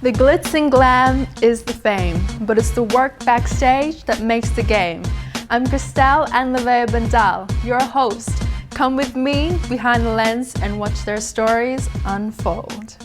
The glitz and glam is the fame, but it's the work backstage that makes the game. I'm Crystel and Bandal, your host. Come with me behind the lens and watch their stories unfold.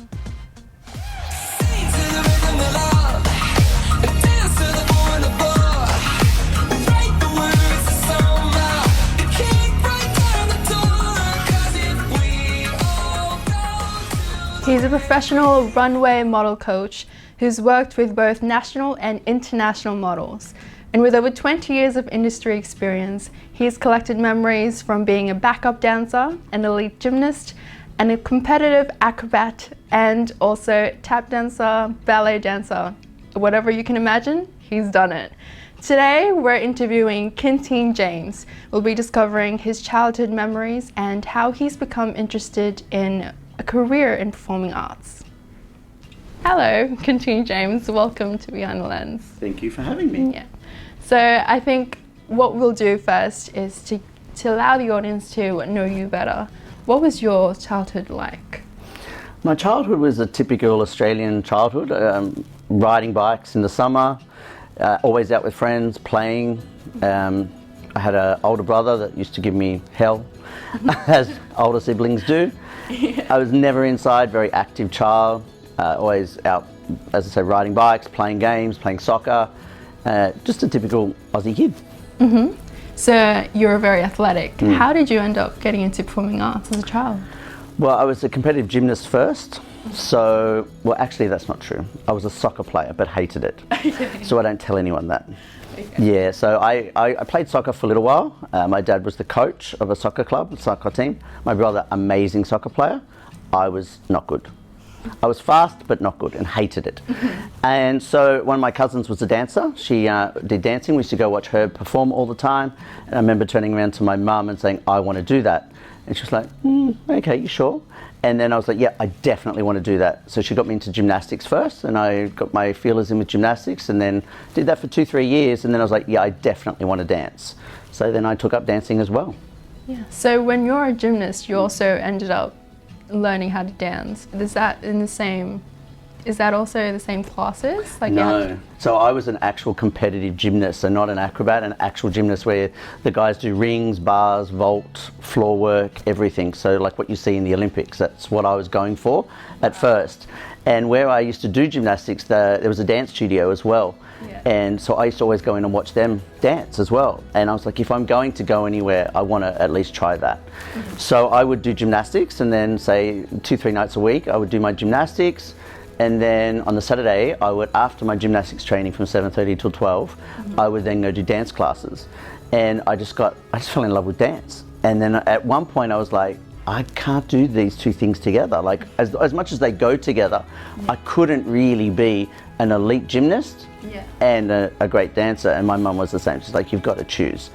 He's a professional runway model coach who's worked with both national and international models. And with over 20 years of industry experience, he's collected memories from being a backup dancer, an elite gymnast, and a competitive acrobat, and also tap dancer, ballet dancer. Whatever you can imagine, he's done it. Today, we're interviewing Quintin James. We'll be discovering his childhood memories and how he's become interested in a career in performing arts. Hello, Quintin James. Welcome to Behind the Lens. Thank you for having me. Yeah. So I think what we'll do first is to allow the audience to know you better. What was your childhood like? My childhood was a typical Australian childhood. Riding bikes in the summer, always out with friends, playing. I had an older brother that used to give me hell, as older siblings do. Yeah. I was never inside, very active child, always out, as I say, riding bikes, playing games, playing soccer, just a typical Aussie kid. Mm-hmm. So you were very athletic. How did you end up getting into performing arts as a child? Well, I was a competitive gymnast first, so, well actually that's not true. I was a soccer player but hated it, so I don't tell anyone that. Okay. Yeah, so I played soccer for a little while. My dad was the coach of a soccer club, a soccer team. My brother, amazing soccer player. I was not good. I was fast but not good and hated it. And so one of my cousins was a dancer. She did dancing. We used to go watch her perform all the time. And I remember turning around to my mum and saying, I want to do that. And she was like, okay, you sure? And then I was like, yeah, I definitely want to do that. So she got me into gymnastics first, and I got my feelers in with gymnastics, and then did that for 2-3 years. And then I was like, yeah, I definitely want to dance. So then I took up dancing as well. Yeah. So when you're a gymnast, you also ended up learning how to dance. Is that also the same classes? Like no. So I was an actual competitive gymnast, so not an acrobat, an actual gymnast where the guys do rings, bars, vault, floor work, everything. So like what you see in the Olympics, that's what I was going for at first. And where I used to do gymnastics, there was a dance studio as well. Yeah. And so I used to always go in and watch them dance as well. And I was like, if I'm going to go anywhere, I want to at least try that. So I would do gymnastics, and then say 2-3 nights a week, I would do my gymnastics. And then on the Saturday, I would, after my gymnastics training from 7:30 till 12, I would then go do dance classes. And I just fell in love with dance. And then at one point I was like, I can't do these two things together. Like as much as they go together, I couldn't really be an elite gymnast and a great dancer. And my mum was the same. She's like, you've got to choose.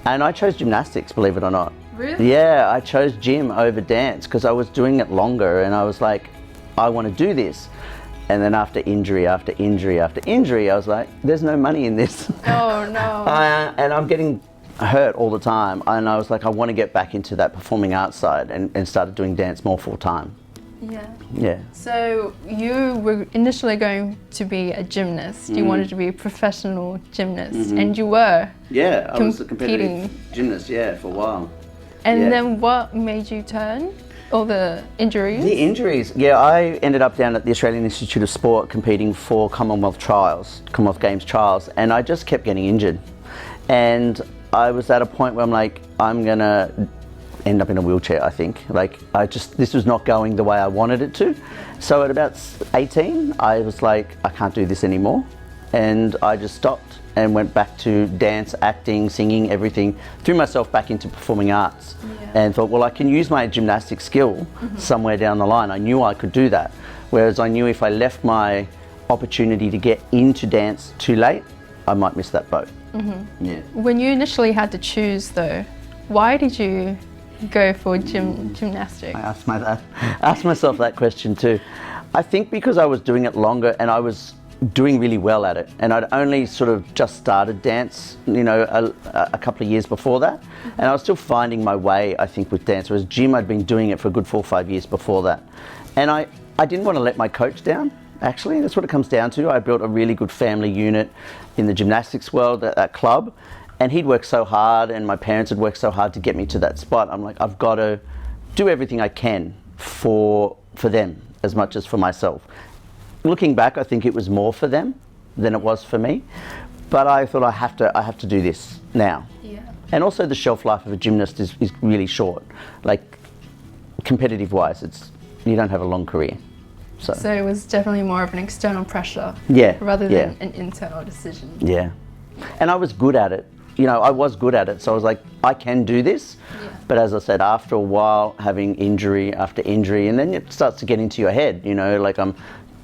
And I chose gymnastics, believe it or not. Really? Yeah, I chose gym over dance because I was doing it longer, and I was like, I want to do this. And then after injury after injury after injury, I was like, there's no money in this. Oh no. And I'm getting hurt all the time. And I was like, I want to get back into that performing arts side, and started doing dance more full time. Yeah. Yeah. So you were initially going to be a gymnast. You wanted to be a professional gymnast, and you were. Yeah, I was a competitive gymnast, for a while. And then what made you turn? All the injuries? The injuries, yeah. I ended up down at the Australian Institute of Sport competing for Commonwealth Games trials, and I just kept getting injured. And I was at a point where I'm like, I'm gonna end up in a wheelchair, I think. Like, this was not going the way I wanted it to. So at about 18, I was like, I can't do this anymore. And I just stopped and went back to dance, acting, singing, everything, threw myself back into performing arts, and thought, well, I can use my gymnastic skill somewhere down the line. I knew I could do that. Whereas I knew if I left my opportunity to get into dance too late, I might miss that boat. Yeah. When you initially had to choose though, why did you go for gymnastics? I asked myself that question too. I think because I was doing it longer and I was doing really well at it, and I'd only sort of just started dance, a couple of years before that, and I was still finding my way, I think, with dance. Whereas gym, I'd been doing it for a good 4 or 5 years before that, and I didn't want to let my coach down. actually. That's what it comes down to. I built a really good family unit in the gymnastics world at that club, and he'd worked so hard and my parents had worked so hard to get me to that spot. I'm like, I've got to do everything I can for them as much as for myself. Looking back, I think it was more for them than it was for me, but I thought I have to do this now. Yeah. And also the shelf life of a gymnast is really short. Like, competitive wise, you don't have a long career. So it was definitely more of an external pressure, yeah, rather than an internal decision. Yeah, and I was good at it. You know, I was good at it, so I was like, I can do this. Yeah. But as I said, after a while, having injury after injury, and then it starts to get into your head. You know, like I'm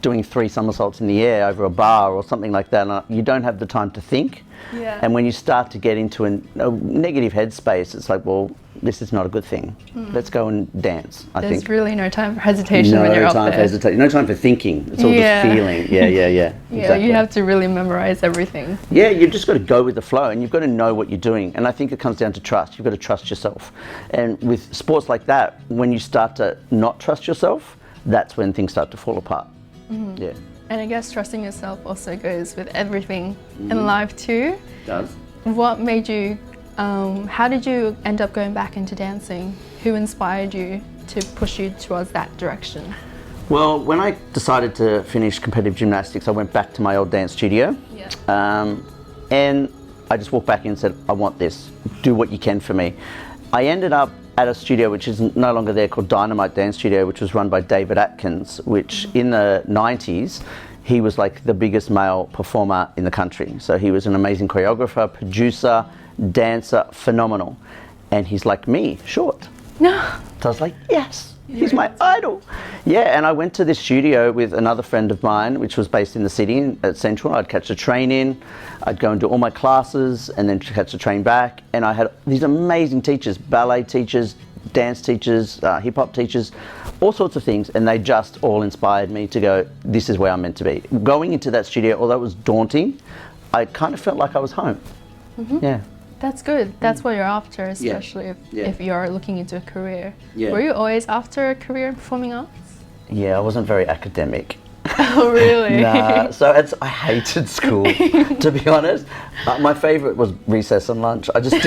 doing 3 somersaults in the air over a bar or something like that, and you don't have the time to think. Yeah. And when you start to get into a negative headspace, it's like, well, this is not a good thing. Let's go and dance, I think. There's really no time for hesitation when you're up there. No time for hesitation, no time for thinking. It's all just feeling. Yeah. Yeah, Exactly. you have to really memorize everything. Yeah, you've just got to go with the flow, and you've got to know what you're doing. And I think it comes down to trust. You've got to trust yourself. And with sports like that, when you start to not trust yourself, that's when things start to fall apart. Yeah. And I guess trusting yourself also goes with everything in life too. It does. What made you, how did you end up going back into dancing? Who inspired you to push you towards that direction? Well, when I decided to finish competitive gymnastics, I went back to my old dance studio. Yeah. And I just walked back in and said, I want this. Do what you can for me. I ended up at a studio which is no longer there, called Dynamite Dance Studio, which was run by David Atkins, which in the 90s, he was like the biggest male performer in the country. So he was an amazing choreographer, producer, dancer, phenomenal. And he's like me, short. No. So I was like, yes, he's my idol. Yeah, and I went to this studio with another friend of mine, which was based in the city at Central. I'd catch a train in, I'd go and do all my classes and then catch the train back. And I had these amazing teachers, ballet teachers, dance teachers, hip hop teachers, all sorts of things. And they just all inspired me to go, this is where I'm meant to be. Going into that studio, although it was daunting, I kind of felt like I was home. Yeah. That's good. That's what you're after, especially if you're looking into a career. Yeah. Were you always after a career in performing arts? Yeah, I wasn't very academic. Oh, really? Nah, so I hated school, to be honest. My favourite was recess and lunch. I just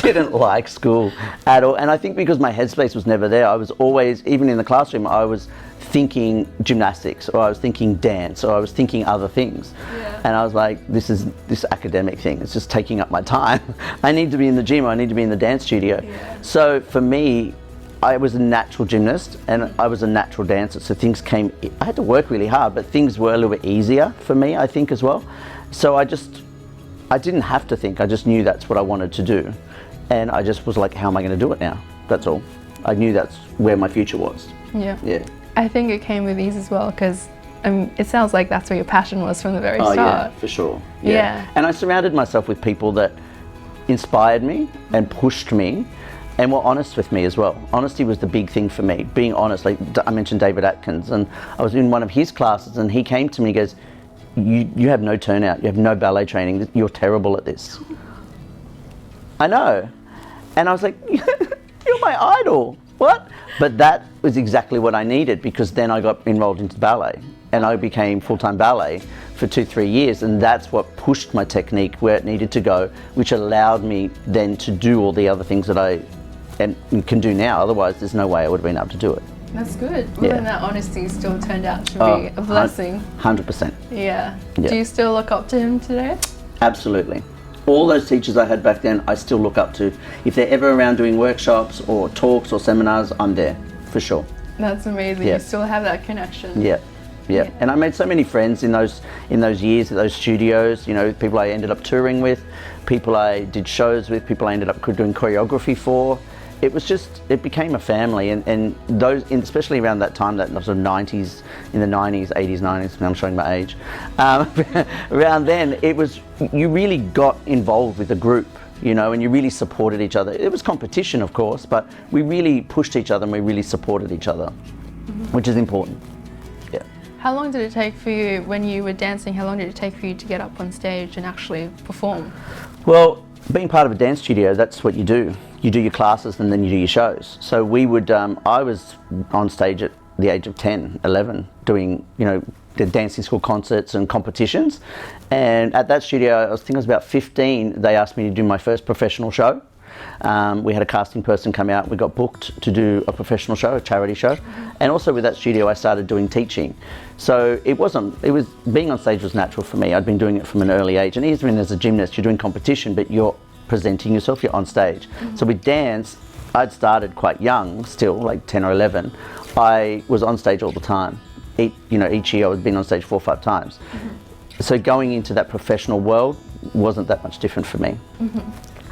didn't like school at all. And I think because my headspace was never there, I was always, even in the classroom, I was thinking gymnastics, or I was thinking dance, or I was thinking other things. Yeah. And I was like, this academic thing, it's just taking up my time. I need to be in the gym, I need to be in the dance studio. Yeah. So for me, I was a natural gymnast and I was a natural dancer, so things came, I had to work really hard, but things were a little bit easier for me, I think, as well. So I didn't have to think, I just knew that's what I wanted to do. And I just was like, how am I going to do it now? That's all. I knew that's where my future was. Yeah. Yeah. I think it came with ease as well, because it sounds like that's where your passion was from the very start. Yeah, for sure. Yeah. And I surrounded myself with people that inspired me and pushed me and were honest with me as well. Honesty was the big thing for me, being honest. Like I mentioned David Atkins, and I was in one of his classes and he came to me and goes, you have no turnout, you have no ballet training, you're terrible at this. I know. And I was like, you're my idol. What? But that was exactly what I needed, because then I got enrolled into ballet and I became full-time ballet for 2-3 years, and that's what pushed my technique where it needed to go, which allowed me then to do all the other things that I can do now. Otherwise, there's no way I would have been able to do it. That's good. Well, then that honesty still turned out to be a blessing. 100%. Yeah. Yeah. Do you still look up to him today? Absolutely. All those teachers I had back then, I still look up to. If they're ever around doing workshops or talks or seminars, I'm there, for sure. That's amazing. Yeah. You still have that connection. Yeah. Yeah. And I made so many friends in those years at those studios, you know, people I ended up touring with, people I did shows with, people I ended up doing choreography for. It was just, it became a family, and those, especially around that time, that sort of 90s, in the 90s, 80s, 90s, now I'm showing my age, around then, it was, you really got involved with the group, you know, and you really supported each other. It was competition, of course, but we really pushed each other and we really supported each other, which is important. Yeah. How long did it take for you, when you were dancing, how long did it take for you to get up on stage and actually perform? Well, being part of a dance studio, that's what you do. You do your classes and then you do your shows. So we would, I was on stage at the age of 10, 11, doing, you know, the dancing school concerts and competitions. And at that studio, I think I was about 15, they asked me to do my first professional show. We had a casting person come out, we got booked to do a professional show, a charity show. And also with that studio, I started doing teaching. So being on stage was natural for me. I'd been doing it from an early age. And even as a gymnast, you're doing competition, but you're presenting yourself, you're on stage. So with dance, I'd started quite young still, like 10 or 11. I was on stage all the time. Each year I'd been on stage 4 or 5 times. So going into that professional world wasn't that much different for me.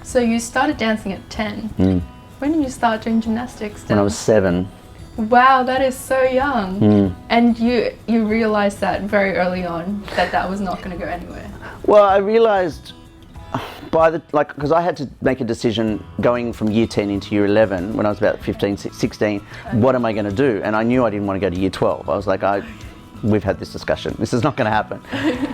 So you started dancing at 10. When did you start doing gymnastics then? When I was 7. Wow, that is so young. And you realised that very early on, that was not going to go anywhere. Well, I realised because I had to make a decision going from year 10 into year 11 when I was about 15, 16, what am I going to do? And I knew I didn't want to go to year 12. I was like, we've had this discussion, this is not going to happen.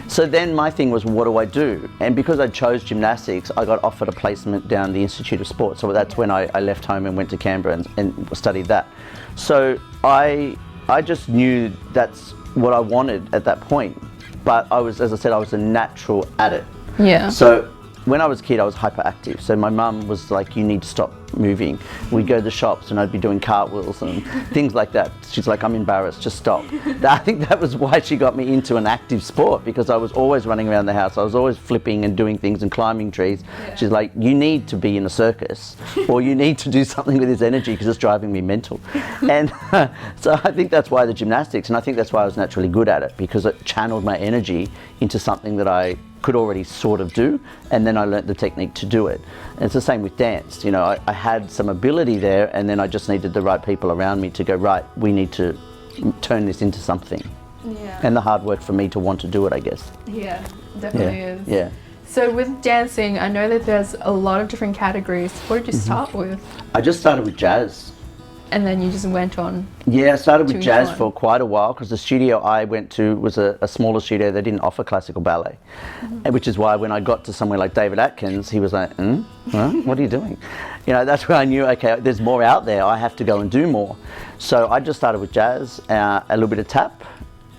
So then my thing was, what do I do? And because I chose gymnastics, I got offered a placement down the Institute of Sport. So that's when I left home and went to Canberra and studied that. So I just knew that's what I wanted at that point. But as I said, I was a natural at it. Yeah. So when I was a kid, I was hyperactive. So my mum was like, you need to stop moving. We'd go to the shops and I'd be doing cartwheels and things like that. She's like, I'm embarrassed, just stop. I think that was why she got me into an active sport, because I was always running around the house. I was always flipping and doing things and climbing trees. Yeah. She's like, you need to be in a circus or you need to do something with this energy because it's driving me mental. And so I think that's why the gymnastics, and I think that's why I was naturally good at it, because it channeled my energy into something that I could already sort of do, and then I learnt the technique to do it. And it's the same with dance. You know, I had some ability there, and then I just needed the right people around me to go, right, we need to turn this into something. Yeah. And the hard work for me to want to do it, I guess. Yeah, definitely is. Yeah. So with dancing, I know that there's a lot of different categories. What did you start with? I just started with jazz. And then you just went on? Yeah, I started with jazz for quite a while, because the studio I went to was a smaller studio that didn't offer classical ballet. And which is why when I got to somewhere like David Atkins, he was like, what are you doing? You know, that's where I knew, okay, there's more out there, I have to go and do more. So I just started with jazz, a little bit of tap,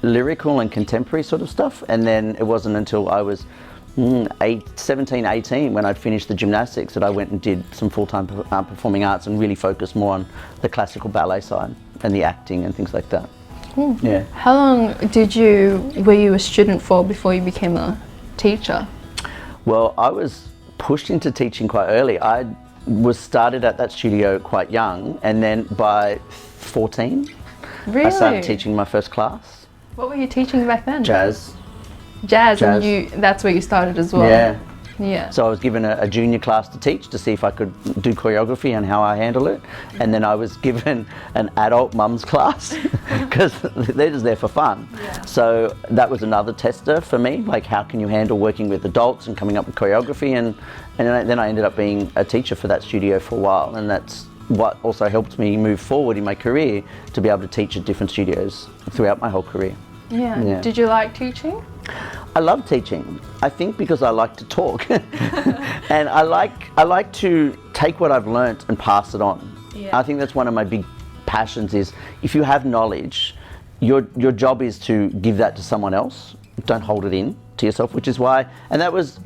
lyrical and contemporary sort of stuff. And then it wasn't until I was 17, 18 when I'd finished the gymnastics that I went and did some full-time performing arts and really focused more on the classical ballet side and the acting and things like that. Yeah. How long were you a student for before you became a teacher? Well, I was pushed into teaching quite early. I was started at that studio quite young, and then by 14 really? I started teaching my first class. What were you teaching back then? Jazz. Jazz. And that's where you started as well? Yeah. Yeah. So I was given a junior class to teach to see if I could do choreography and how I handle it. And then I was given an adult mums class because they're just there for fun. Yeah. So that was another tester for me, like how can you handle working with adults and coming up with choreography. And then I ended up being a teacher for that studio for a while. And that's what also helped me move forward in my career, to be able to teach at different studios throughout my whole career. Yeah. Did you like teaching? I love teaching. I think because I like to talk, and I like to take what I've learnt and pass it on. Yeah. I think that's one of my big passions. Is if you have knowledge, your job is to give that to someone else. Don't hold it in to yourself. Which is why, and that was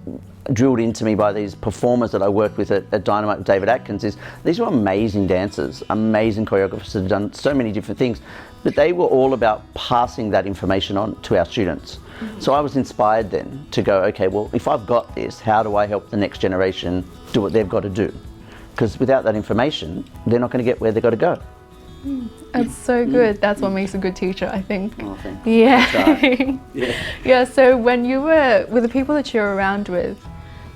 drilled into me by these performers that I worked with at Dynamite with David Atkins. Is these were amazing dancers, amazing choreographers that have done so many different things, but they were all about passing that information on to our students. So I was inspired then to go, okay, well, if I've got this, how do I help the next generation do what they've got to do? Because without that information, they're not going to get where they've got to go. That's so good. That's what makes a good teacher, I think. Oh, thanks. Yeah. Yeah, so when you were with the people that you're around with,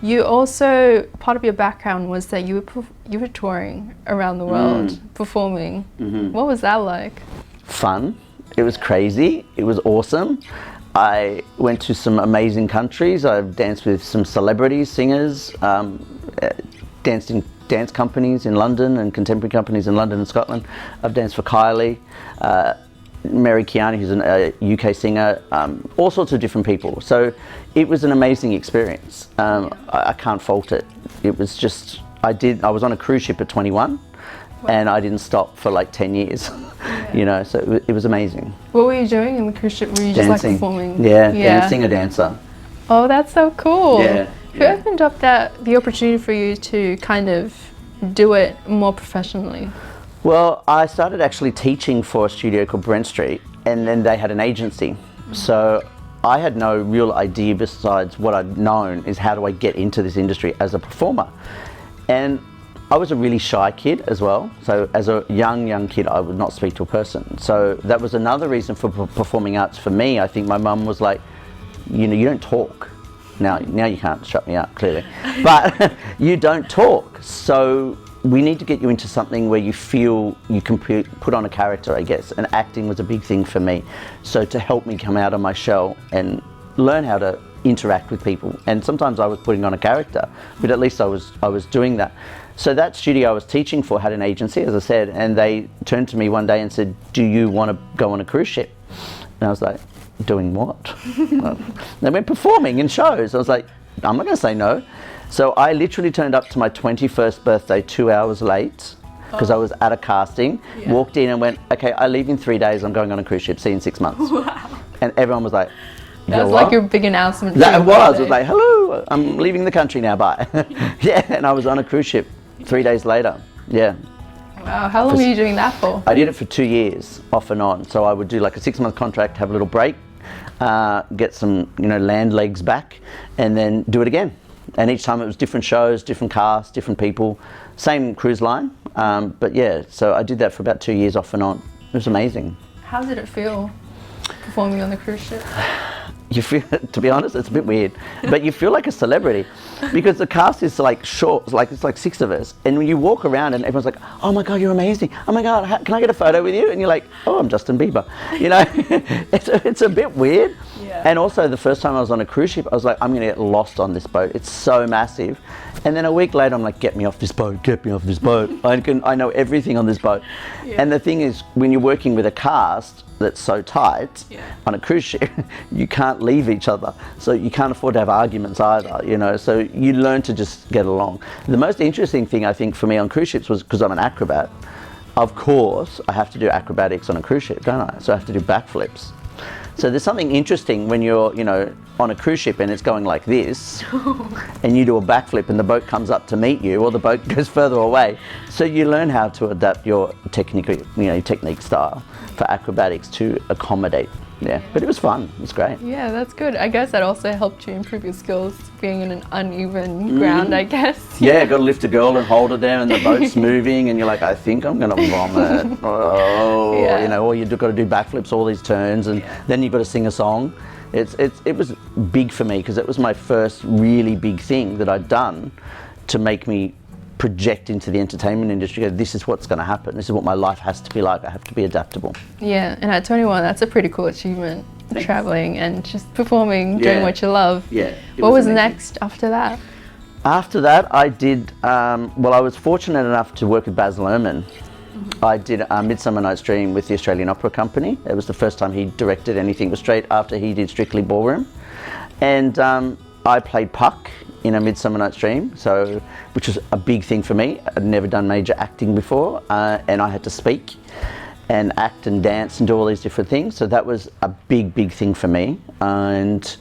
you also, part of your background was that you were touring around the world, performing. What was that like? Fun. It was crazy. It was awesome. I went to some amazing countries. I've danced with some celebrities, singers, danced in dance companies in London and contemporary companies in London and Scotland. I've danced for Kylie, Mary Keane, who's a UK singer, all sorts of different people. So it was an amazing experience. I can't fault it. It was just, I was on a cruise ship at 21, and I didn't stop for like 10 years. You know, so it was amazing. What were you doing in the cruise ship? Were you just like performing? Yeah, singer dancer. Oh, that's so cool. Yeah. Who opened up the opportunity for you to kind of do it more professionally? Well, I started actually teaching for a studio called Brent Street, and then they had an agency. So I had no real idea besides what I'd known is how do I get into this industry as a performer. And I was a really shy kid as well. So as a young kid, I would not speak to a person. So that was another reason for performing arts for me. I think my mum was like, you know, you don't talk. Now you can't shut me up, clearly. But you don't talk. So we need to get you into something where you feel you can put on a character, I guess. And acting was a big thing for me. So to help me come out of my shell and learn how to interact with people. And sometimes I was putting on a character, but at least I was doing that. So that studio I was teaching for had an agency, as I said, and they turned to me one day and said, do you want to go on a cruise ship? And I was like, doing what? They went performing in shows. I was like, I'm not going to say no. So I literally turned up to my 21st birthday 2 hours late because I was at a casting, walked in and went, okay, I leave in 3 days, I'm going on a cruise ship, see you in 6 months. Wow. And everyone was like, that was like your big announcement. That was. It was like, hello, I'm leaving the country now, bye. Yeah, and I was on a cruise ship 3 days later. Yeah. Wow, how long were you doing that for? I did it for 2 years, off and on. So I would do like a 6-month contract, have a little break, get some, you know, land legs back, and then do it again. And each time it was different shows, different casts, different people, same cruise line. But yeah, so I did that for about 2 years, off and on. It was amazing. How did it feel performing on the cruise ship? You feel, to be honest, it's a bit weird, but you feel like a celebrity because the cast is like short, like it's like 6 of us, and when you walk around and everyone's like, oh my God, you're amazing, oh my God, can I get a photo with you? And you're like, oh, I'm Justin Bieber, you know. It's a bit weird. Yeah. And also the first time I was on a cruise ship, I was like, I'm gonna get lost on this boat, it's so massive. And then a week later I'm like, get me off this boat, get me off this boat. I know everything on this boat. Yeah. And the thing is, when you're working with a cast that's so tight on a cruise ship, you can't leave each other, so you can't afford to have arguments either, you know, so you learn to just get along. The most interesting thing I think for me on cruise ships was, because I'm an acrobat, of course I have to do acrobatics on a cruise ship, don't I? So I have to do backflips. So there's something interesting when you're, you know, on a cruise ship and it's going like this and you do a backflip and the boat comes up to meet you, or the boat goes further away. So you learn how to adapt your technique style for acrobatics to accommodate. Yeah, but it was fun. It was great. Yeah, that's good. I guess that also helped you improve your skills being in an uneven ground, I guess. Yeah, got to lift a girl and hold her there and the boat's moving and you're like, I think I'm going to vomit. Oh, you know, or you've got to do backflips, all these turns, and then you've got to sing a song. It was big for me because it was my first really big thing that I'd done to make me project into the entertainment industry. This is what's going to happen. This is what my life has to be like. I have to be adaptable. Yeah, and at 21, that's a pretty cool achievement. Thanks. Traveling and just performing, doing what you love. Yeah. What was next after that? After that, I did, well, I was fortunate enough to work with Baz Luhrmann. I did Midsummer Night's Dream with the Australian Opera Company. It was the first time he directed anything. It was straight after he did Strictly Ballroom. And I played Puck in A Midsummer Night's Dream, which was a big thing for me. I'd never done major acting before, and I had to speak and act and dance and do all these different things. So that was a big thing for me. And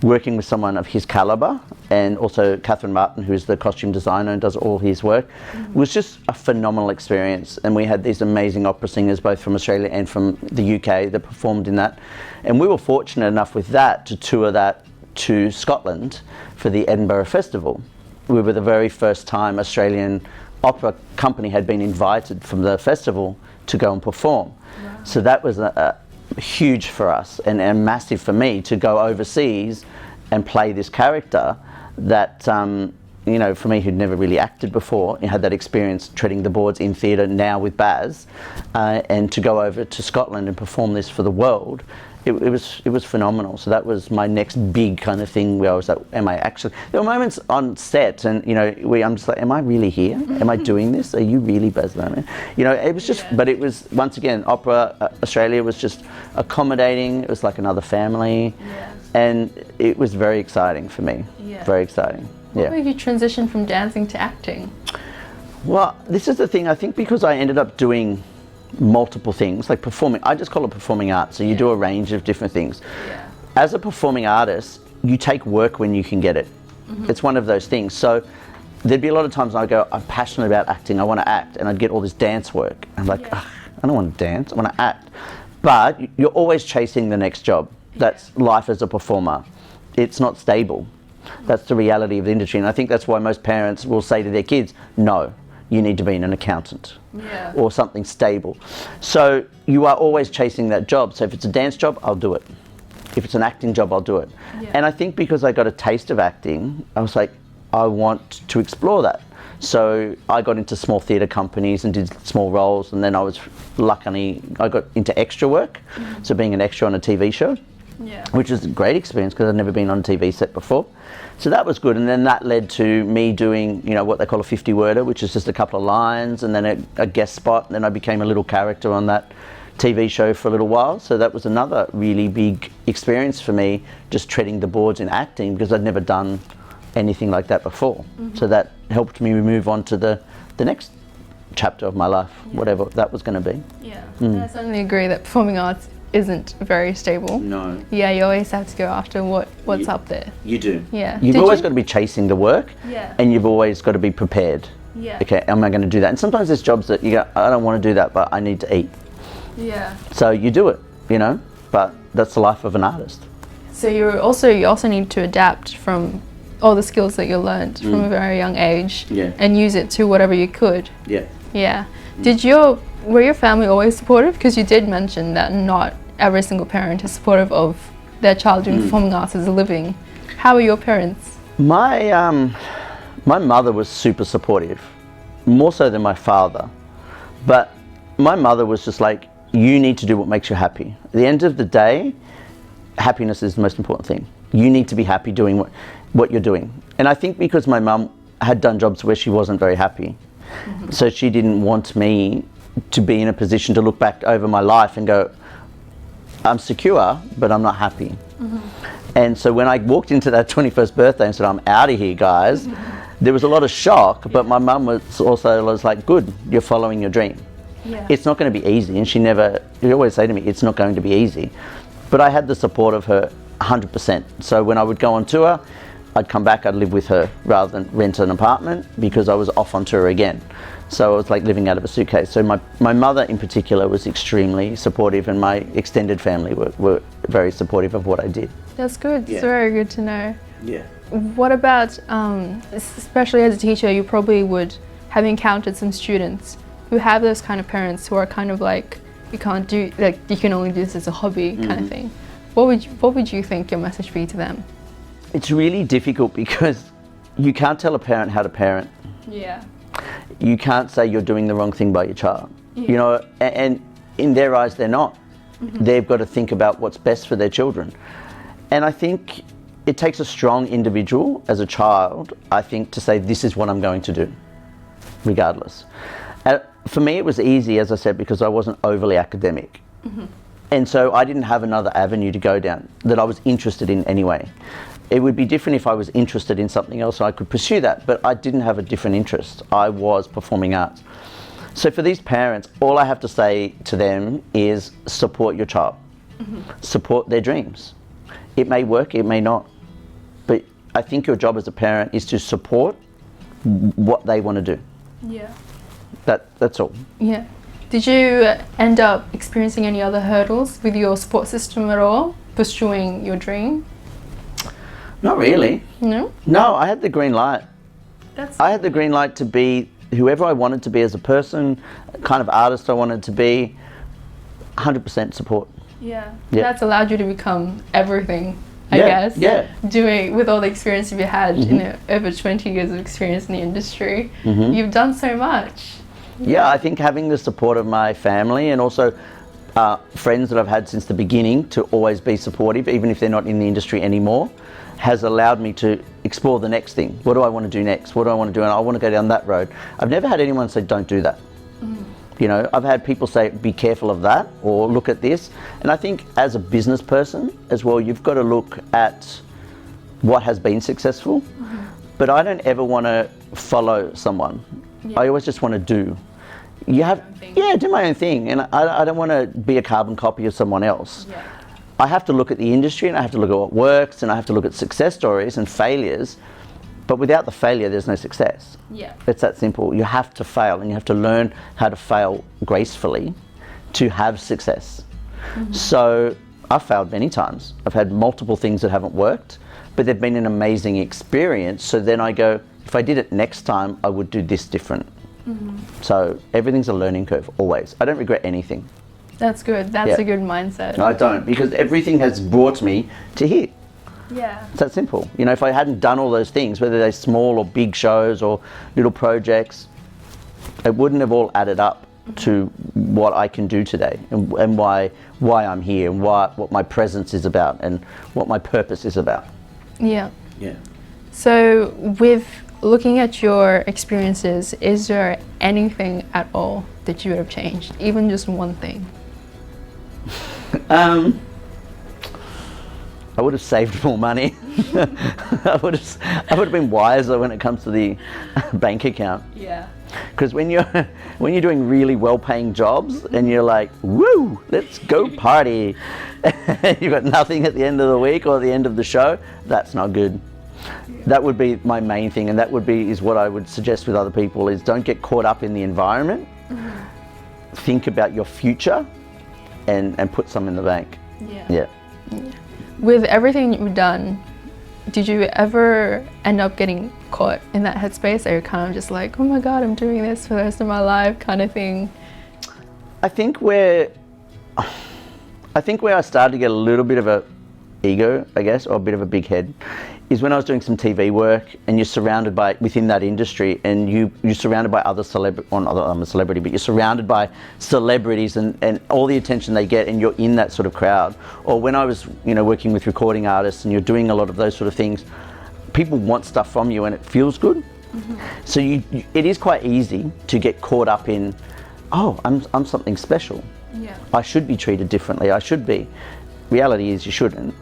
working with someone of his caliber, and also Catherine Martin, who's the costume designer and does all his work, was just a phenomenal experience. And we had these amazing opera singers, both from Australia and from the UK, that performed in that. And we were fortunate enough with that to tour that to Scotland for the Edinburgh Festival. We were the very first time Australian opera company had been invited from the festival to go and perform. Wow. So that was huge for us and massive for me to go overseas and play this character that, you know, for me who'd never really acted before, had that experience treading the boards in theatre now with Baz, and to go over to Scotland and perform this for the world. It was phenomenal. So that was my next big kind of thing where I was like, am I actually... There were moments on set and, you know, where I'm just like, am I really here? Am I doing this? Are you really Baz Luhrmann? You know, it was just... Yeah. But it was, once again, Opera Australia was just accommodating. It was like another family. Yes. And it was very exciting for me. Yeah. Very exciting. What made you transition from dancing to acting? Well, this is the thing. I think because I ended up doing multiple things, like performing, I just call it performing arts. So you do a range of different things. Yeah. As a performing artist, you take work when you can get it. It's one of those things. So there'd be a lot of times I go, I'm passionate about acting, I want to act, and I'd get all this dance work. I'm like, "Ugh, I don't want to dance, I want to act." But you're always chasing the next job. That's life as a performer. It's not stable. That's the reality of the industry. And I think that's why most parents will say to their kids, no, you need to be an accountant or something stable. So you are always chasing that job. So if it's a dance job, I'll do it. If it's an acting job, I'll do it. And I think because I got a taste of acting, I was like, I want to explore that. So I got into small theatre companies and did small roles, and then I got into extra work, so being an extra on a TV show, which was a great experience because I'd never been on a TV set before. So that was good, and then that led to me doing, what they call a 50-worder, which is just a couple of lines, and then a guest spot, and then I became a little character on that TV show for a little while. So that was another really big experience for me, just treading the boards in acting, because I'd never done anything like that before. So that helped me move on to the next chapter of my life, whatever that was going to be. And I certainly agree that performing arts isn't very stable. No. Yeah, you always have to go after what's up there. You do. Yeah. You've always got to be chasing the work, and you've always got to be prepared. Okay, am I going to do that? And sometimes there's jobs that you go, I don't want to do that, but I need to eat. So you do it, but that's the life of an artist. So you also need to adapt from all the skills that you learned from a very young age and use it to whatever you could. Were your family always supportive? Because you did mention that not every single parent is supportive of their child doing performing arts as a living. How were your parents? My mother was super supportive, more so than my father. But my mother was just like, you need to do what makes you happy. At the end of the day, happiness is the most important thing. You need to be happy doing what you're doing. And I think because my mum had done jobs where she wasn't very happy, so she didn't want me to be in a position to look back over my life and go, I'm secure, but I'm not happy. And so when I walked into that 21st birthday and said, I'm out of here, guys, there was a lot of shock, but my mum was like, good, you're following your dream. It's not going to be easy, and she always say to me, it's not going to be easy. But I had the support of her 100%. So when I would go on tour, I'd come back, I'd live with her rather than rent an apartment, because I was off on tour again. So it was like living out of a suitcase. So my mother in particular was extremely supportive, and my extended family were very supportive of what I did. That's good. It's very good to know. What about, especially as a teacher, you probably would have encountered some students who have those kind of parents who are kind of like, you can't do, like, you can only do this as a hobby kind of thing. What would you think your message be to them? It's really difficult because you can't tell a parent how to parent. You can't say you're doing the wrong thing by your child. And in their eyes they're not. They've got to think about what's best for their children. And I think it takes a strong individual as a child, I think, to say this is what I'm going to do, regardless. For me it was easy, as I said, because I wasn't overly academic. And so I didn't have another avenue to go down that I was interested in anyway. It would be different if I was interested in something else and I could pursue that, but I didn't have a different interest. I was performing arts. So for these parents, all I have to say to them is support your child. Support their dreams. It may work, it may not. But I think your job as a parent is to support what they want to do. That's all. Did you end up experiencing any other hurdles with your support system at all, pursuing your dream? Not really. No? No, I had the green light. I had the green light to be whoever I wanted to be as a person, kind of artist I wanted to be, 100% support. That's allowed you to become everything, I guess. Doing, with all the experience you've had, over 20 years of experience in the industry, you've done so much. I think having the support of my family and also friends that I've had since the beginning to always be supportive, even if they're not in the industry anymore, has allowed me to explore the next thing. What do I want to do next? What do I want to do? And I want to go down that road. I've never had anyone say, don't do that. I've had people say, be careful of that, or look at this. And I think as a business person as well, you've got to look at what has been successful. But I don't ever want to follow someone. Yeah. I always just want to do. You have, do my own thing, and I don't want to be a carbon copy of someone else. Yeah. I have to look at the industry, and I have to look at what works, and I have to look at success stories and failures. But without the failure, there's no success. Yeah. It's that simple. You have to fail, and you have to learn how to fail gracefully to have success. So I've failed many times. I've had multiple things that haven't worked, but they've been an amazing experience. So then I go, if I did it next time, I would do this different. So everything's a learning curve, always. I don't regret anything. That's good. That's a good mindset. I don't, because everything has brought me to here. Yeah. It's that simple. You know, if I hadn't done all those things, whether they're small or big shows or little projects, it wouldn't have all added up to what I can do today, and why I'm here, and what my presence is about, and what my purpose is about. Yeah. Yeah. So with looking at your experiences, is there anything at all that you would have changed? Even just one thing? I would have saved more money. I would have been wiser when it comes to the bank account. Yeah. Because when you're doing really well-paying jobs and you're like, woo, let's go party, you've got nothing at the end of the week or the end of the show, that's not good. That would be my main thing, and that is what I would suggest with other people, is don't get caught up in the environment. Think about your future and put some in the bank. Yeah. With everything you've done, did you ever end up getting caught in that headspace, or you're kind of just like, oh my God, I'm doing this for the rest of my life kind of thing? I think where I started to get a little bit of a ego, I guess, or a bit of a big head, is when I was doing some TV work, and you're surrounded by, within that industry, and you're surrounded by other celebrities, well, not that I'm a celebrity, but you're surrounded by celebrities and all the attention they get, and you're in that sort of crowd. Or when I was, working with recording artists, and you're doing a lot of those sort of things, people want stuff from you and it feels good. So it is quite easy to get caught up in, oh, I'm something special. Yeah. I should be treated differently, I should be. Reality is you shouldn't.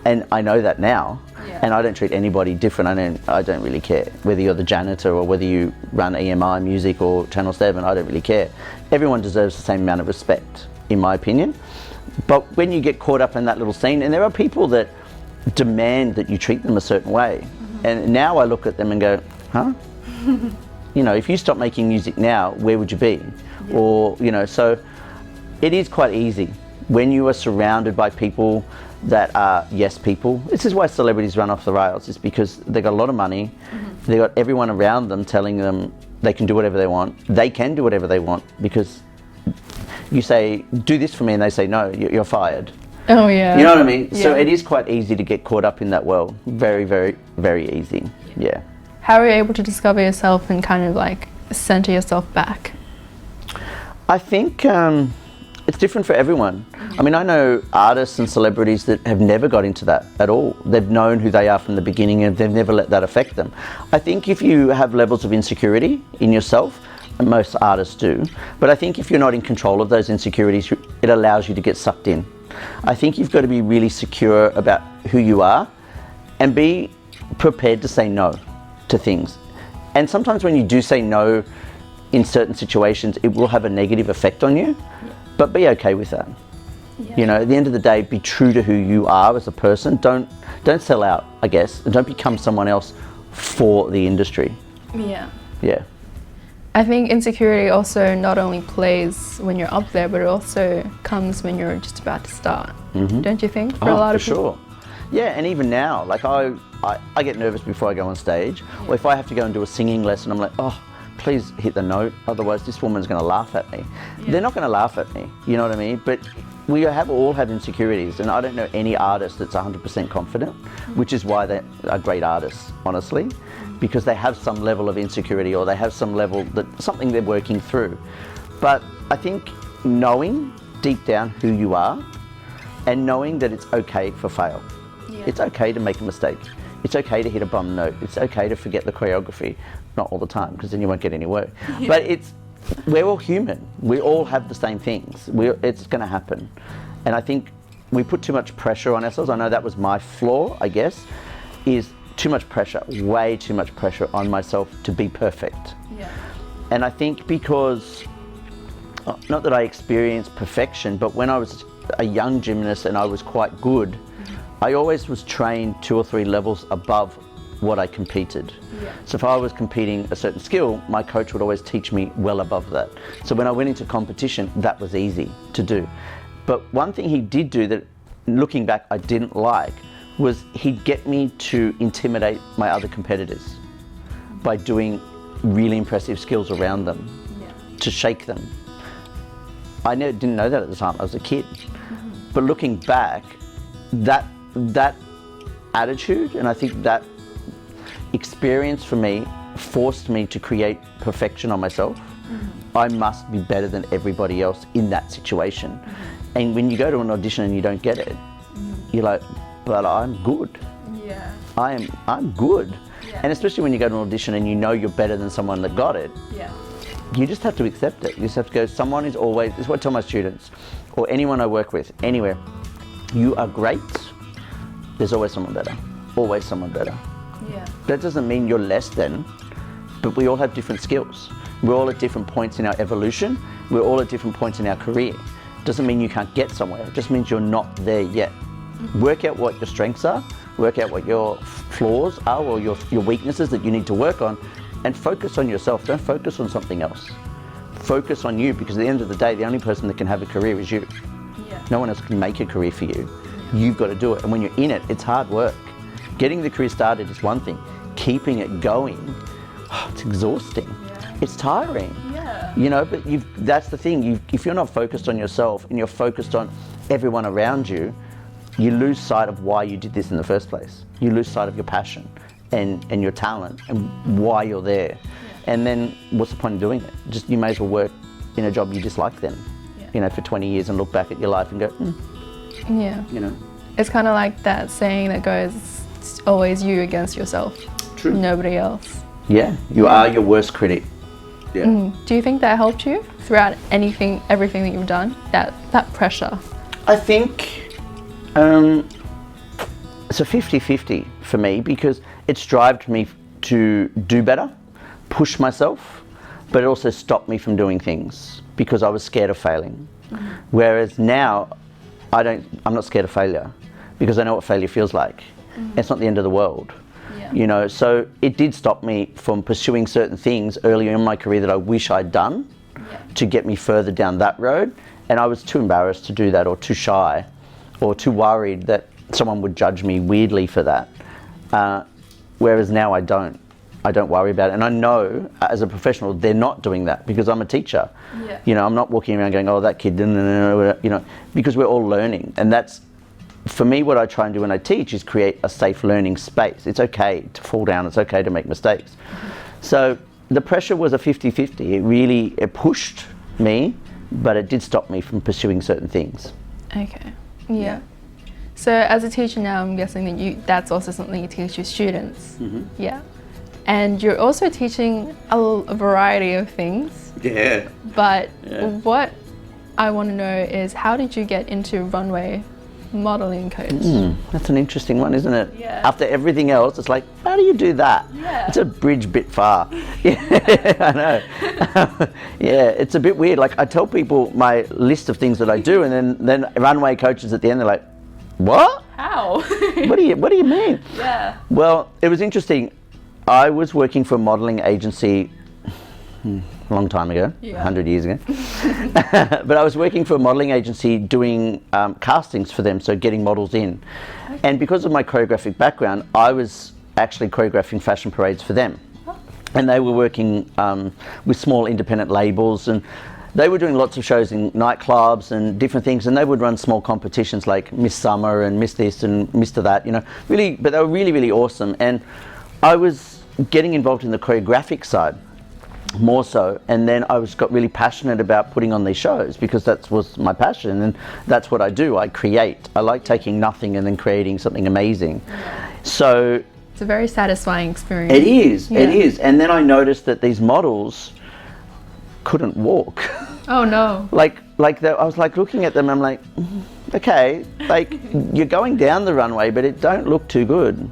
And I know that now. And I don't treat anybody different. I don't really care whether you're the janitor or whether you run EMI Music or Channel 7. I don't really care. Everyone deserves the same amount of respect, in my opinion. But when you get caught up in that little scene, and there are people that demand that you treat them a certain way, and now I look at them and go, huh? If you stop making music now, where would you be? Or so it is quite easy when you are surrounded by people that are yes people. This is why celebrities run off the rails, is because they got a lot of money, they got everyone around them telling them they can do whatever they want. They can do whatever they want, because you say, do this for me, and they say, no, you're fired. Oh yeah. You know what I mean? Yeah. So it is quite easy to get caught up in that world. Very, very, very easy. Yeah. How are you able to discover yourself and kind of like center yourself back? I think it's different for everyone. I mean, I know artists and celebrities that have never got into that at all. They've known who they are from the beginning, and they've never let that affect them. I think if you have levels of insecurity in yourself, and most artists do, but I think if you're not in control of those insecurities, it allows you to get sucked in. I think you've got to be really secure about who you are, and be prepared to say no to things. And sometimes when you do say no in certain situations, it will have a negative effect on you. But be okay with that. At the end of the day, be true to who you are as a person. Don't sell out, I guess, and don't become someone else for the industry. Yeah. I think insecurity also not only plays when you're up there, but it also comes when you're just about to start. Don't you think? For a lot of people. Sure. Yeah, and even now, like I get nervous before I go on stage. Or if I have to go and do a singing lesson, I'm like, oh, please hit the note, otherwise this woman's going to laugh at me. They're not going to laugh at me, you know what I mean? But we all have insecurities, and I don't know any artist that's 100% confident, which is why they are great artists, honestly, because they have some level of insecurity, or they have some level something they're working through. But I think knowing deep down who you are, and knowing that it's okay for fail. It's okay to make a mistake. It's okay to hit a bum note. It's okay to forget the choreography. Not all the time, because then you won't get any work. But we're all human. We all have the same things. It's going to happen. And I think we put too much pressure on ourselves. I know that was my flaw, I guess, is too much pressure, way too much pressure on myself to be perfect. And I think because, not that I experienced perfection, but when I was a young gymnast and I was quite good, I always was trained 2 or 3 levels above what I competed. Yeah. So if I was competing a certain skill, my coach would always teach me well above that. So when I went into competition, that was easy to do. But one thing he did do that, looking back, I didn't like, was he'd get me to intimidate my other competitors by doing really impressive skills around them, to shake them. I didn't know that at the time. I was a kid. But looking back, that attitude, and I think that experience for me forced me to create perfection on myself. I must be better than everybody else in that situation. And when you go to an audition and you don't get it, you're like, but I'm good. Yeah. I'm good. Yeah. And especially when you go to an audition and you know you're better than someone that got it, Yeah. you just have to accept it. You just have to go, someone is always, this is what I tell my students, or anyone I work with, anywhere, you are great, there's always someone better. Always someone better. Yeah. That doesn't mean you're less than, but we all have different skills. We're all at different points in our evolution. We're all at different points in our career. Doesn't mean you can't get somewhere. It just means you're not there yet. Work out what your strengths are, work out what your flaws are or your weaknesses that you need to work on, and focus on yourself. Don't focus on something else. Focus on you, because at the end of the day, the only person that can have a career is you. Yeah. No one else can make a career for you. You've got to do it. And when you're in it, it's hard work. Getting the career started is one thing. Keeping it going, it's exhausting. Yeah. It's tiring. Yeah. You know, but that's the thing. If you're not focused on yourself and you're focused on everyone around you, you lose sight of why you did this in the first place. You lose sight of your passion and your talent and why you're there. Yeah. And then what's the point of doing it? Just, you may as well work in a job you dislike then, you know, for 20 years and look back at your life and go, yeah. You know. It's kind of like that saying that goes, it's always you against yourself. True. Nobody else. Yeah, you are your worst critic. Yeah. Do you think that helped you throughout everything that you've done? That pressure? I think it's a 50-50 for me, because it's drived me to do better, push myself, but it also stopped me from doing things because I was scared of failing. Whereas now, I'm not scared of failure because I know what failure feels like. It's not the end of the world. Yeah. You know, so it did stop me from pursuing certain things earlier in my career that I wish I'd done to get me further down that road. And I was too embarrassed to do that, or too shy, or too worried that someone would judge me weirdly for that. Whereas now I don't worry about it. And I know as a professional, they're not doing that because I'm a teacher. Yeah. You know, I'm not walking around going, oh, that kid, you know, because we're all learning. And that's, for me, what I try and do when I teach is create a safe learning space. It's okay to fall down. It's okay to make mistakes. So the pressure was a 50-50. It pushed me, but it did stop me from pursuing certain things. Okay. Yeah. So as a teacher now, I'm guessing that that's also something you teach your students. Yeah. And you're also teaching a variety of things. Yeah. But what I want to know is, how did you get into runway modeling coach? That's an interesting one, isn't it? Yeah. After everything else, it's like, how do you do that? Yeah. It's a bridge bit far. Yeah, I know. Yeah, it's a bit weird. Like, I tell people my list of things that I do, and then runway coaches at the end, they're like, what? How? What do you mean? Yeah. Well, it was interesting. I was working for a modeling agency a long time ago, 100 years ago. But I was working for a modeling agency doing castings for them, so getting models in. Okay. And because of my choreographic background, I was actually choreographing fashion parades for them. And they were working with small independent labels, and they were doing lots of shows in nightclubs and different things, and they would run small competitions like Miss Summer and Miss this and Mr. that, you know, really, but they were really, really awesome. And I was getting involved in the choreographic side more so, and then I got really passionate about putting on these shows because that was my passion, and that's what I do. I create. I like taking nothing and then creating something amazing. So it's a very satisfying experience. it is. It is. And then I noticed that these models couldn't walk. Oh no. I was like looking at them, I'm like, okay, like you're going down the runway, but it don't look too good.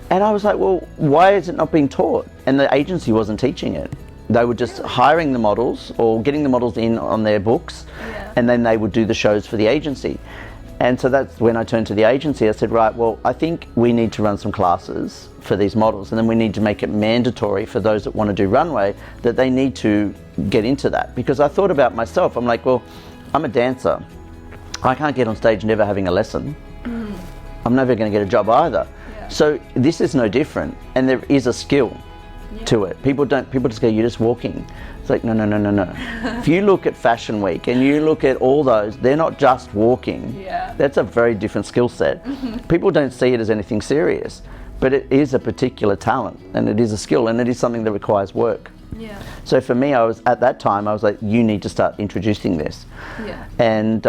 And I was like, well, why is it not being taught? And the agency wasn't teaching it. They were just hiring the models or getting the models in on their books, and then they would do the shows for the agency. And so that's when I turned to the agency. I said, right, well, I think we need to run some classes for these models, and then we need to make it mandatory for those that want to do runway that they need to get into that. Because I thought about myself, I'm like, well, I'm a dancer. I can't get on stage never having a lesson. I'm never going to get a job either. So this is no different, and there is a skill to it. People just go, you're just walking. It's like, no. If you look at Fashion Week and you look at all those, they're not just walking. That's a very different skill set. People don't see it as anything serious, but it is a particular talent, and it is a skill, and it is something that requires work. So for me, at that time, I was like, you need to start introducing this. And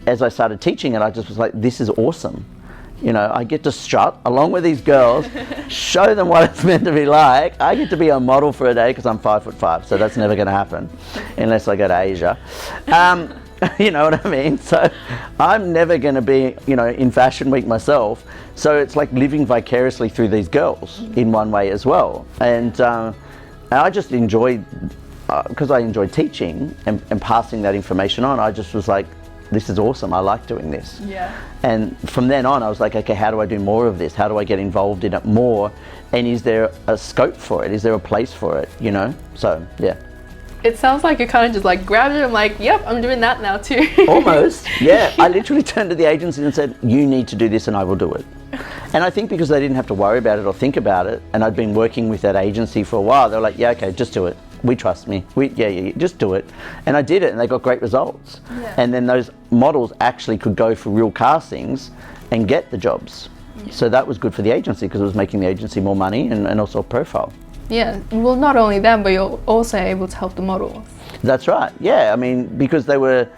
as I started teaching it, I just was like, this is awesome. You know, I get to strut along with these girls, show them what it's meant to be like. I get to be a model for a day because I'm 5'5", so that's never going to happen unless I go to Asia. You know what I mean? So I'm never going to be, you know, in Fashion Week myself. So it's like living vicariously through these girls in one way as well. And I just enjoyed, because I enjoyed teaching and passing that information on, I just was like, this is awesome, I like doing this. And from then on, I was like, okay, how do I do more of this? How do I get involved in it more? And is there a scope for it? Is there a place for it, you know? So, yeah. It sounds like you kind of just like grabbed it and like, yep, I'm doing that now too. Almost, yeah. I literally turned to the agency and said, you need to do this and I will do it. And I think because they didn't have to worry about it or think about it, and I'd been working with that agency for a while, they were like, yeah, okay, just do it. We trust me. Yeah, just do it. And I did it, and they got great results. And then those models actually could go for real castings and get the jobs. So that was good for the agency because it was making the agency more money and also a profile. Well, not only them, but you're also able to help the models. That's right. Yeah, I mean, because they were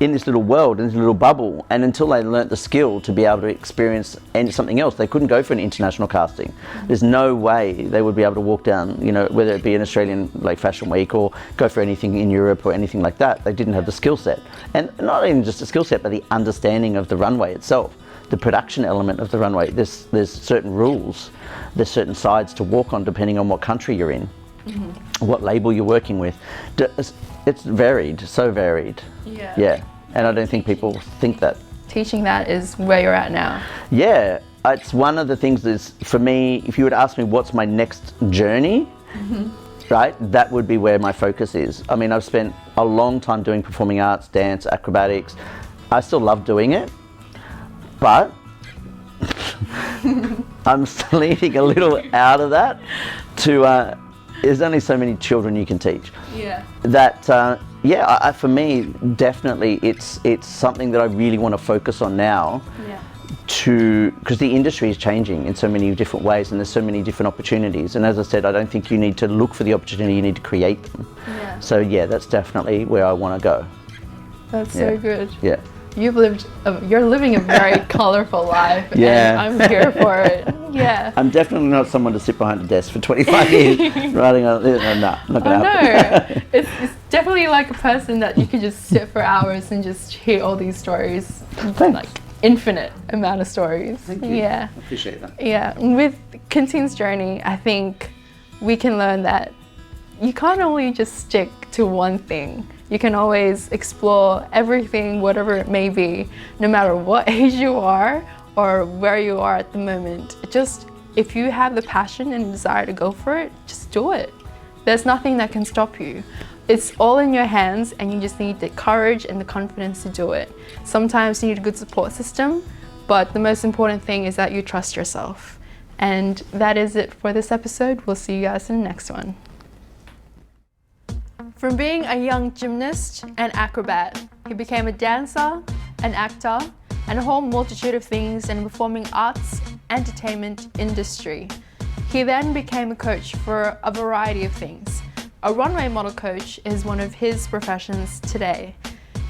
in this little world, in this little bubble, and until they learnt the skill to be able to experience something else, they couldn't go for an international casting. There's no way they would be able to walk down, you know, whether it be an Australian like Fashion Week or go for anything in Europe or anything like that. They didn't have the skill set, and not even just the skill set, but the understanding of the runway itself, the production element of the runway. There's certain rules, there's certain sides to walk on depending on what country you're in, what label you're working with. It's varied, so varied. Yeah, and I don't think people think that. Teaching that is where you're at now. Yeah, it's one of the things that's, for me, if you would ask me what's my next journey, right, that would be where my focus is. I mean, I've spent a long time doing performing arts, dance, acrobatics. I still love doing it, but I'm leaning a little out of that to, there's only so many children you can teach. That, for me, definitely it's something that I really want to focus on now. Because the industry is changing in so many different ways and there's so many different opportunities. And as I said, I don't think you need to look for the opportunity, you need to create them. So yeah, that's definitely where I want to go. That's so good. You're living a very colorful life, and I'm here for it. I'm definitely not someone to sit behind a desk for 25 years writing on. No, not gonna happen. It's definitely like a person that you could just sit for hours and just hear all these stories. Thanks. Like infinite amount of stories. Thank you. I appreciate that. With Quintin's journey, I think we can learn that you can't only just stick to one thing. You can always explore everything, whatever it may be, no matter what age you are or where you are at the moment. Just, if you have the passion and desire to go for it, just do it. There's nothing that can stop you. It's all in your hands and you just need the courage and the confidence to do it. Sometimes you need a good support system, but the most important thing is that you trust yourself. And that is it for this episode. We'll see you guys in the next one. From being a young gymnast and acrobat, he became a dancer, an actor, and a whole multitude of things in the performing arts, entertainment industry. He then became a coach for a variety of things. A runway model coach is one of his professions today,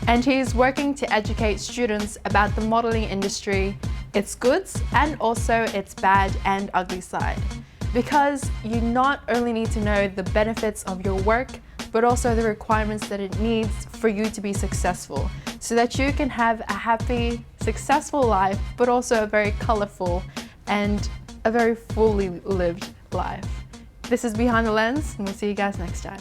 and he's working to educate students about the modeling industry, its goods, and also its bad and ugly side. Because you not only need to know the benefits of your work, but also the requirements that it needs for you to be successful, so that you can have a happy, successful life, but also a very colorful and a very fully lived life. This is Behind the Lens, and we'll see you guys next time.